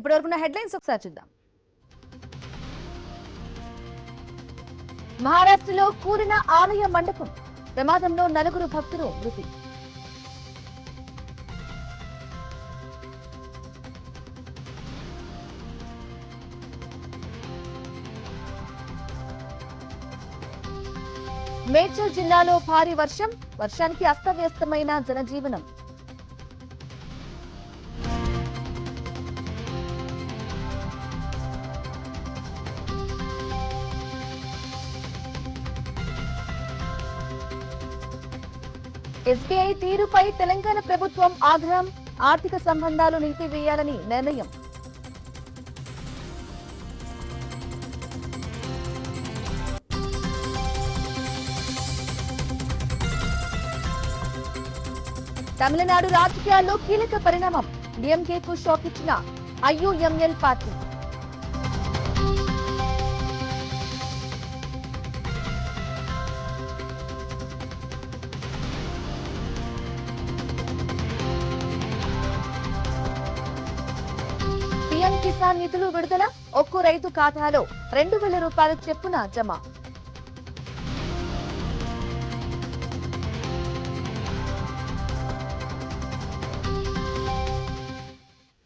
ఇప్పటివరకున్న headlines ఒకసారి చూద్దాం. మహారాష్ట్రలో కూలిన ఆలయ మండపం, ప్రమాదంలో 4 భక్తులు మృతి. మేడ్చల్ జిల్లాలో భారీ వర్షానికి అస్తవ్యస్తమైన జనజీవనం. ఎస్బీఐ తీరుపై తెలంగాణ ప్రభుత్వం ఆగ్రహం, ఆర్థిక సంబంధాలు నిలిపివేయాలని నిర్ణయం. తమిళనాడు రాజకీయాల్లో కీలక పరిణామం, డీఎంకేకు షాక్ ఇచ్చిన ఐయుఎంఎల్ పార్టీ. పీఎం కిసాన్ నిధులు విడుదల, ఒక్కో రైతు ఖాతాలో 2,000 రూపాయల చెప్పున జమ.